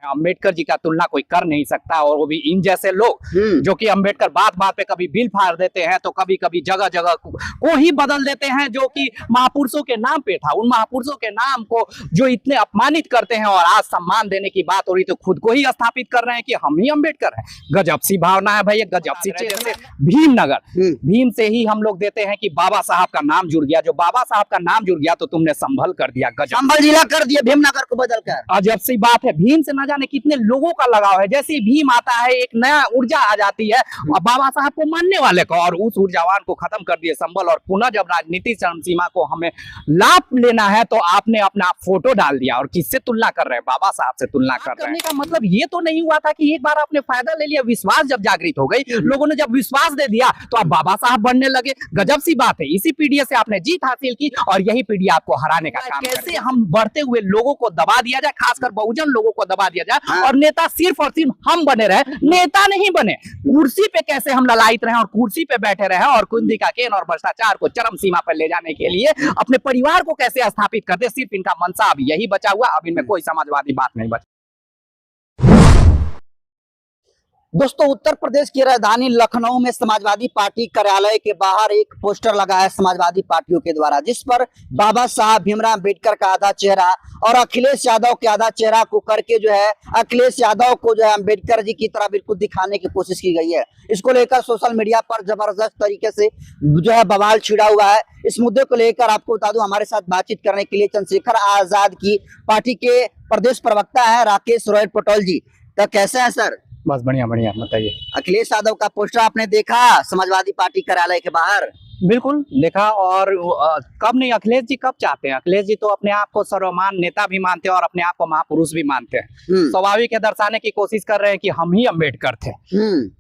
अम्बेडकर जी का तुलना कोई कर नहीं सकता, और वो भी इन जैसे लोग जो कि अम्बेडकर बात बात पे कभी बिल फाड़ देते हैं तो कभी कभी जगह जगह को ही बदल देते हैं, जो कि महापुरुषों के नाम पे था। उन महापुरुषों के नाम को जो इतने अपमानित करते हैं, और आज सम्मान देने की बात हो रही तो खुद को ही स्थापित कर रहे हैं कि हम ही अम्बेडकर हैं। गजब सी भावना है भैया, गजब सी। जैसे भीमनगर, भीम से ही हम लोग देते हैं कि बाबा साहब का नाम जुड़ गया, जो बाबा साहब का नाम जुड़ गया तो तुमने संभल कर दिया, संभल जिला कर दिया भीमनगर को बदलकर। अजब सी बात है, भीम से न जाने कितने लोगों का लगाव है। जैसे ही भीम आता है एक नया ऊर्जा आ जाती है और बाबा साहब को मानने वाले को, और उस ऊर्जावान को खत्म कर दिए संभल। और पुनः जब राजनीति चरम सीमा को हमें लाभ लेना है तो आपने अपना फोटो डाल दिया, और किससे तुलना कर रहे हैं? बाबा साहब से तुलना कर रहे हैं। का मतलब ये तो नहीं हुआ था कि एक बार आपने फायदा ले लिया, विश्वास जब जागृत हो गई, लोगों ने जब विश्वास दे दिया तो आप बाबा साहब बनने लगे। गजब सी बात है। इसी पीढ़ी से आपने जीत हासिल की और यही पीढ़ी आपको हराने का काम। कैसे हम बढ़ते हुए लोगों को दबा दिया जाए, खासकर बहुजन लोगों को दबा दिया जाए, और नेता सिर्फ और सिर्फ हम बने रहे, नेता नहीं बने। कुर्सी पे कैसे हम ललायित रहे और कुर्सी पे बैठे रहे, और कुंदी का केन और भ्रष्टाचार को चरम सीमा पर ले जाने के लिए अपने परिवार को कैसे स्थापित करते, सिर्फ इनका मनसा अब यही बचा हुआ। अब इनमें कोई समाजवादी बात नहीं बची। दोस्तों, उत्तर प्रदेश की राजधानी लखनऊ में समाजवादी पार्टी कार्यालय के बाहर एक पोस्टर लगा है समाजवादी पार्टियों के द्वारा, जिस पर बाबा साहब भीमराव अम्बेडकर का आधा चेहरा और अखिलेश यादव के आधा चेहरा को करके जो है अखिलेश यादव को जो है अम्बेडकर जी की तरह बिल्कुल दिखाने की कोशिश की गई है। इसको लेकर सोशल मीडिया पर जबरदस्त तरीके से जो है बवाल छिड़ा हुआ है। इस मुद्दे को लेकर आपको बता दूं, हमारे साथ बातचीत करने के लिए चंद्रशेखर आजाद की पार्टी के प्रदेश प्रवक्ता है राकेश रॉय पटोल जी। तो कैसे हैं सर? बस बढ़िया बढ़िया, बताइए। अखिलेश यादव का पोस्टर आपने देखा समाजवादी पार्टी कार्यालय के बाहर? बिल्कुल देखा। और कब नहीं, अखिलेश जी कब चाहते हैं? अखिलेश जी तो अपने आप को सर्वमान नेता भी मानते हैं और अपने आप को महापुरुष भी मानते हैं। स्वाभाविक है, दर्शाने की कोशिश कर रहे हैं कि हम ही अम्बेडकर थे,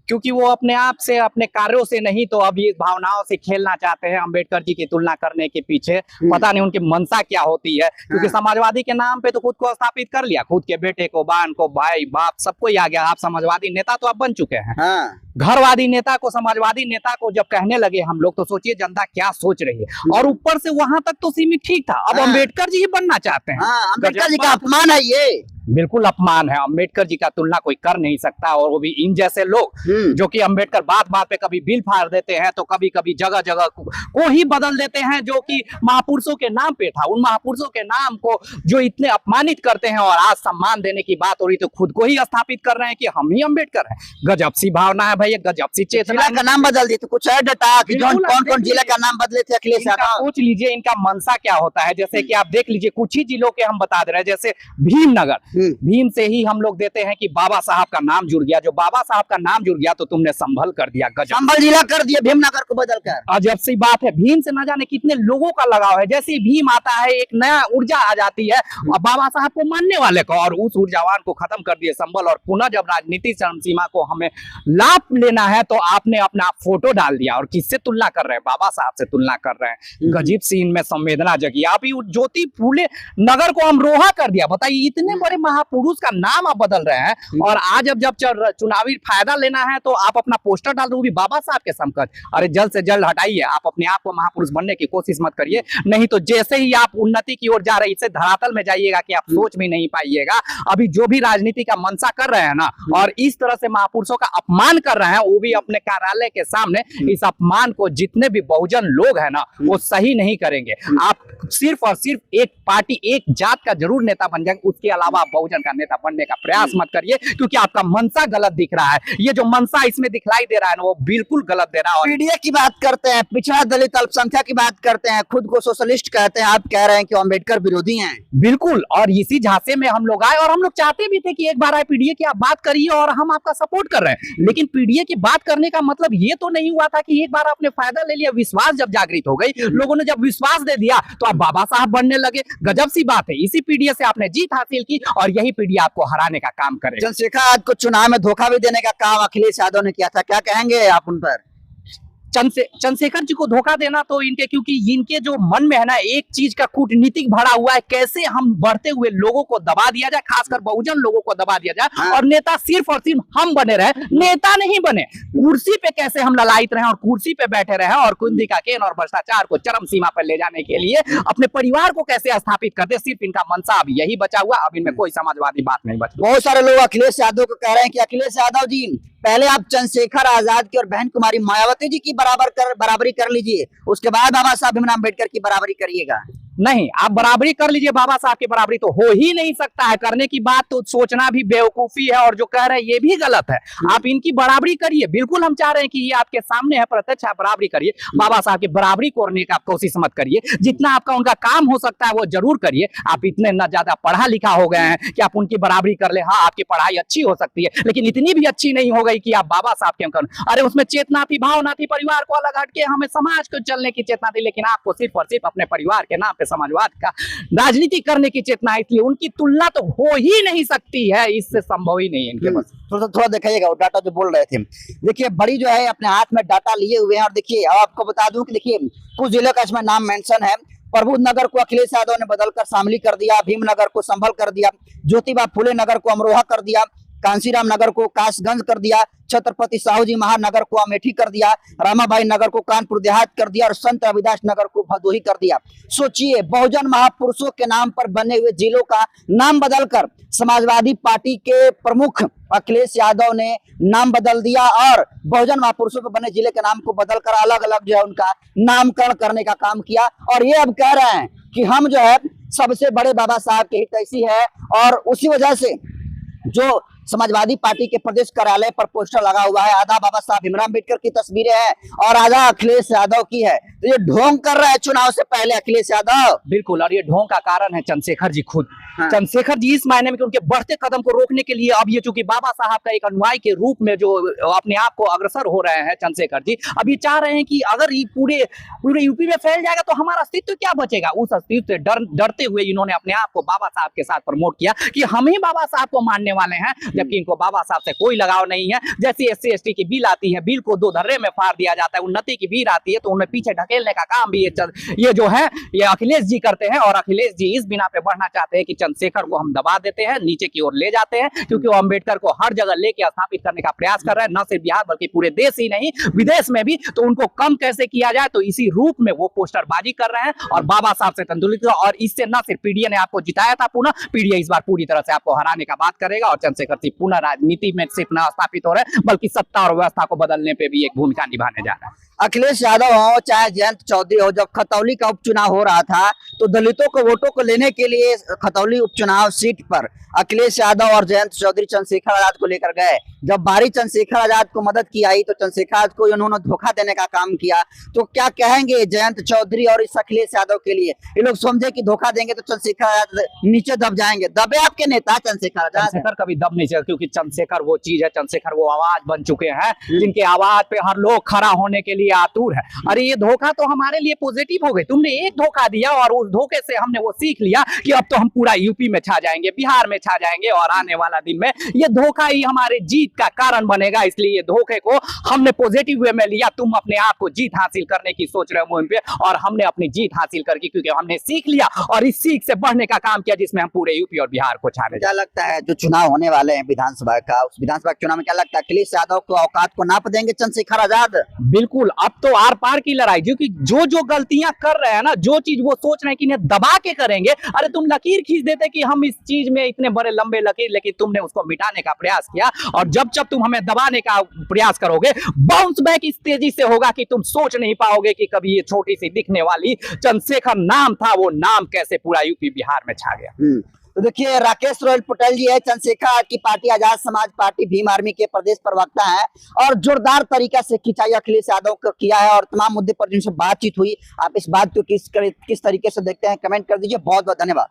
क्योंकि वो अपने आप से, अपने कार्यों से नहीं तो अभी भावनाओं से खेलना चाहते हैं। अम्बेडकर जी की तुलना करने के पीछे पता नहीं उनकी मंशा क्या होती है, क्योंकि समाजवादी के नाम पे तो खुद को स्थापित कर लिया, खुद के बेटे को, बहन को, भाई बाप सबको ही आ गया। आप समाजवादी नेता तो आप बन चुके हैं। घरवादी नेता को, समाजवादी नेता को जब कहने लगे हम लोग, तो सोचिए जनता क्या सोच रही है। और ऊपर से वहां तक तो सीमित ठीक था, अब अम्बेडकर जी ही बनना चाहते हैं। अम्बेडकर जी का अपमान है ये, बिल्कुल अपमान है। अम्बेडकर जी का तुलना कोई कर नहीं सकता, और वो भी इन जैसे लोग जो कि अम्बेडकर बात बात पे कभी बिल फाड़ देते हैं तो कभी कभी जगह जगह को ही बदल देते हैं, जो कि महापुरुषों के नाम पे था। उन महापुरुषों के नाम को जो इतने अपमानित करते हैं, और आज सम्मान देने की बात हो रही तो खुद को ही स्थापित कर रहे हैं कि हम ही अम्बेडकर हैं। गजब सी भावना है भैया, गजब सी चेतना। जिला का नाम बदल दिए तो कुछ है डाटा कि कौन कौन जिला का नाम बदले थे अखिलेश यादव? सोच लीजिए इनका मनसा क्या होता है। जैसे कि आप देख लीजिए, कुछ ही जिलों के हम बता दे रहे हैं, जैसे भीमनगर, भीम से ही हम लोग देते हैं कि बाबा साहब का नाम जुड़ गया, जो बाबा साहब का नाम जुड़ गया तो तुमने संभल कर दिया। गजब, संभल जिला कर दिया भीमनगर को बदलकर। अजब सी बात है, भीम से न जाने कितने लोगों का लगाव है। जैसे ही भीम आता है एक नया ऊर्जा आ जाती है, और बाबा साहब को मानने वाले को, और उस ऊर्जावान को खत्म कर दिए संभल। और पुनः जब राजनीति चरम सीमा को हमें लाभ लेना है तो आपने अपना फोटो डाल दिया, और किससे तुलना कर रहे हैं? बाबा साहब से तुलना कर रहे हैं। गजब सी इनमें संवेदना जगी। अभी ज्योति फूले नगर को हम रोहा कर दिया। बताइए, इतने बड़े महापुरुष का नाम आप बदल रहे हैं, और आज जब चुनावी फायदा लेना है तो आप अपना पोस्टर डाल दो भी बाबा साहब के समकक्ष। अरे जल्द से जल्द हटाइए, आप अपने आप को महापुरुष बनने की कोशिश मत करिए, नहीं तो जैसे ही आप उन्नति की ओर जा रहे हैं, इससे धरातल में जाइएगा कि आप सोच भी नहीं पाइएगा। अभी जो भी राजनीति का मंशा कर रहे हैं ना, और इस तरह से महापुरुषों का अपमान कर रहे हैं, वो भी अपने कार्यालय के सामने, इस अपमान को जितने भी बहुजन लोग हैं ना, वो सही नहीं करेंगे। आप सिर्फ और सिर्फ एक पार्टी, एक जात का जरूर नेता बन जाएंगे, उसके अलावा बहुजन का नेता बनने का प्रयास मत करिए, क्योंकि आपका मनसा गलत दिख रहा है। ये जो मनसा इसमें दिखलाई दे रहा है ना, वो बिल्कुल गलत दे रहा है। पीडीए की बात करते हैं, पिछड़ा दलित अल्पसंख्यक की बात करते हैं, खुद को सोशलिस्ट कहते हैं, आप कह रहे हैं कि अम्बेडकर विरोधी हैं। बिल्कुल, और इसी झांसे में हम लोग आए, और हम लोग चाहते भी थे कि एक बार आए पीडीए की आप बात करिए, और हम आपका सपोर्ट कर रहे हैं। लेकिन पीडीए की बात करने का मतलब ये तो नहीं हुआ था कि एक बार आपने फायदा ले लिया, विश्वास जब जागृत हो गई, लोगों ने जब विश्वास दे दिया तो आप बाबा साहब बनने लगे। गजब सी बात है। इसी पीडीए से आपने जीत हासिल की, और यही पीडीए आपको हराने का काम करे। चंद्रशेखर आज को चुनाव में धोखा भी देने का काम अखिलेश यादव ने किया था, क्या कहेंगे आप उन पर? चंद्रशेखर जी को धोखा देना तो इनके, क्योंकि इनके जो मन में है ना एक चीज का कूटनीतिक भरा हुआ है, कैसे हम बढ़ते हुए लोगों को दबा दिया जाए, खासकर बहुजन लोगों को दबा दिया जाए और नेता सिर्फ और सिर्फ हम बने रहे, नेता नहीं बने, कुर्सी पे कैसे हम ललायित रहे और कुर्सी पे बैठे रहे और कुंदी का केन और भ्रष्टाचार को चरम सीमा पर ले जाने के लिए अपने परिवार को कैसे स्थापित करते, सिर्फ इनका मनसा अब यही बचा हुआ। अब इनमें कोई समाजवादी बात नहीं बची। बहुत सारे लोग अखिलेश यादव को कह रहे हैं कि अखिलेश यादव जी पहले आप चंद्रशेखर आजाद की और बहन कुमारी मायावती जी की बराबरी कर लीजिए, उसके बाद बाबा साहब भीमराव अम्बेडकर की बराबरी करिएगा। नहीं, आप बराबरी कर लीजिए, बाबा साहब की बराबरी तो हो ही नहीं सकता है, करने की बात तो सोचना भी बेवकूफी है और जो कह रहे हैं ये भी गलत है। आप इनकी बराबरी करिए, बिल्कुल हम चाह रहे हैं कि ये आपके सामने है प्रत्यक्ष, आप बराबरी करिए, बाबा साहब की बराबरी करने का आप कोशिश मत करिए, जितना आपका उनका काम हो सकता है वो जरूर करिए। आप इतने न ज्यादा पढ़ा लिखा हो गए हैं कि आप उनकी बराबरी कर ले, हाँ आपकी पढ़ाई अच्छी हो सकती है लेकिन इतनी भी अच्छी नहीं हो गई कि आप बाबा साहब के अरे उसमें चेतना थी, भावना थी, परिवार को अलग हटके हमें समाज को चलने की चेतना थी, लेकिन आपको सिर्फ और सिर्फ अपने परिवार के नाम पे समाजवाद का राजनीति करने की चेतना है, इसलिए उनकी तुलना तो हो ही नहीं सकती है, इससे संभव ही नहीं है इनके पास। थोड़ा दिखाइएगा वो डाटा जो बोल रहे थे। देखिए बड़ी जो है अपने हाथ में डाटा लिए हुए हैं और देखिए अब आपको बता दूं कि देखिए कुछ जिलों का इसमें नाम मेंशन है। प्रबुद्ध नगर को अखिलेश यादव ने बदलकर शामली कर दिया, भीमनगर को संभल कर दिया, ज्योतिबा फुले नगर को अमरोहा कर दिया, कांसीराम नगर को कासगंज कर दिया, छत्रपति साहू जी महानगर को अमेठी कर दिया, रामाबाई नगर को कानपुर देहात कर दिया और संत रविदास नगर को भदोही कर दिया। सोचिए बहुजन महापुरुषों के नाम पर बने हुए जिलों का नाम बदलकर समाजवादी पार्टी के प्रमुख अखिलेश यादव ने नाम बदल दिया और बहुजन महापुरुषों पर बने जिले के नाम को बदलकर अलग अलग जो है उनका नामकरण करने का काम किया और ये अब कह रहे हैं कि हम जो है सबसे बड़े बाबा साहब के हितैषी है और उसी वजह से जो समाजवादी पार्टी के प्रदेश कार्यालय पर पोस्टर लगा हुआ है, आधा बाबा साहब भीमराव अम्बेडकर की तस्वीरें हैं और आधा अखिलेश यादव की है। तो ये ढोंग कर रहा है चुनाव से पहले अखिलेश यादव। बिल्कुल, और ये ढोंग का कारण है चंद्रशेखर जी खुद। चंद्रशेखर जी इस मायने में कि उनके बढ़ते कदम को रोकने के लिए अब ये चूंकि बाबा साहब का एक अनुयायी के रूप में जो अपने आप को अग्रसर हो रहे हैं चंद्रशेखर जी, अब ये चाह रहे हैं कि अगर ये पूरे यूपी में फैल जाएगा तो हमारा अस्तित्व क्या बचेगा। उस अस्तित्व से डरते हुए इन्होंने अपने आप को बाबा साहब के साथ प्रमोट किया कि हम ही बाबा साहब को मानने वाले हैं, जबकि इनको बाबा साहब से कोई लगाव नहीं है। जैसे SC/ST की बिल आती है, बिल को दो धर्रे में फाड़ दिया जाता है, उन्नति की बिल आती है तो उन्हें पीछे ढकेलने का काम भी ये जो है ये अखिलेश जी करते हैं और अखिलेश जी इस बिना पे बढ़ना चाहते हैं कि चंद्रशेखर को हम दबा देते हैं, नीचे की ओर ले जाते हैं, क्योंकि वो अम्बेडकर को हर जगह लेके स्थापित करने का प्रयास कर रहे हैं, न सिर्फ बिहार बल्कि पूरे देश ही नहीं विदेश में भी। तो उनको कम कैसे किया जाए, तो इसी रूप में वो पोस्टरबाजी कर रहे हैं और बाबा साहब से तंदुलित। और इससे न सिर्फ पीडीए ने आपको जिताया था, पुनः पीडीए इस बार पूरी तरह से आपको हराने का बात करेगा और चंद्रशेखर सिंह पुनः राजनीति में सिर्फ न स्थापित हो रहे हैं बल्कि सत्ता और व्यवस्था को बदलने पे भी एक भूमिका निभाने जा रहा है। अखिलेश यादव हो चाहे जयंत चौधरी हो, जब खतौली का उपचुनाव हो रहा था तो दलितों को वोटों को लेने के लिए खतौली उपचुनाव सीट पर अखिलेश यादव और जयंत चौधरी चंद्रशेखर आजाद को लेकर गए। जब बारी चंद्रशेखर आजाद को मदद की आई तो चंद्रशेखर आजाद को उन्होंने धोखा देने का काम किया। तो क्या कहेंगे जयंत चौधरी और इस अखिलेश यादव के लिए? ये लोग समझे कि धोखा देंगे तो चंद्रशेखर आजाद नीचे दब जाएंगे। दबे आपके नेता चंद्रशेखर आजाद? चंद्रशेखर कभी दब नहीं सकता, क्योंकि चंद्रशेखर वो चीज है, चंद्रशेखर वो आवाज बन चुके हैं जिनके आवाज पे हर लोग खड़ा होने के लिए आतुर है। अरे ये धोखा तो हमारे लिए पॉजिटिव हो गई, तुमने एक धोखा दिया और उस धोखे से हमने वो सीख लिया कि अब तो हम पूरा यूपी में छा जाएंगे, बिहार में छा जाएंगे और आने वाला दिन में ये धोखा ही हमारे जीत का कारण बनेगा। इसलिए ये धोखे को हमने पॉजिटिव वे में लिया। तुम अपने आप को जीत हासिल करने की सोच रहे हो मुहिम पे और हमने अपनी जीत हासिल करके, क्योंकि हमने सीख लिया और इस सीख से बढ़ने का काम किया जिसमें हम पूरे यूपी और बिहार को छाने। क्या लगता है जो चुनाव होने वाले हैं विधानसभा का, उस विधानसभा चुनाव में क्या लगता है अखिलेश यादव को औकात को नाप देंगे चंद्रशेखर आजाद? बिल्कुल, अब तो आर पार की लड़ाई, क्योंकि जो गलतियां कर रहे हैं ना, जो चीज वो सोच रहे हैं कि इन्हें दबा के करेंगे, अरे तुम लकीर खींच देते कि हम इस चीज में इतने बड़े लंबे लकीर, लेकिन तुमने उसको मिटाने का प्रयास किया और जब तुम हमें दबाने का प्रयास करोगे बाउंस बैक इस तेजी से होगा कि तुम सोच नहीं पाओगे कि कभी ये छोटी सी दिखने वाली चंद्रशेखर नाम था, वो नाम कैसे पूरा यूपी बिहार में छा गया। तो देखिए राकेश रोयल पटेल जी है, चंद्रशेखर की party Azad Samaj party Bhim army के प्रदेश प्रवक्ता हैं और जोरदार तरीका से खिंचाई अखिलेश यादव को किया है और तमाम मुद्दे पर जिनसे बातचीत हुई। आप इस बात को किस तरीके से देखते हैं कमेंट कर दीजिए। बहुत बहुत धन्यवाद।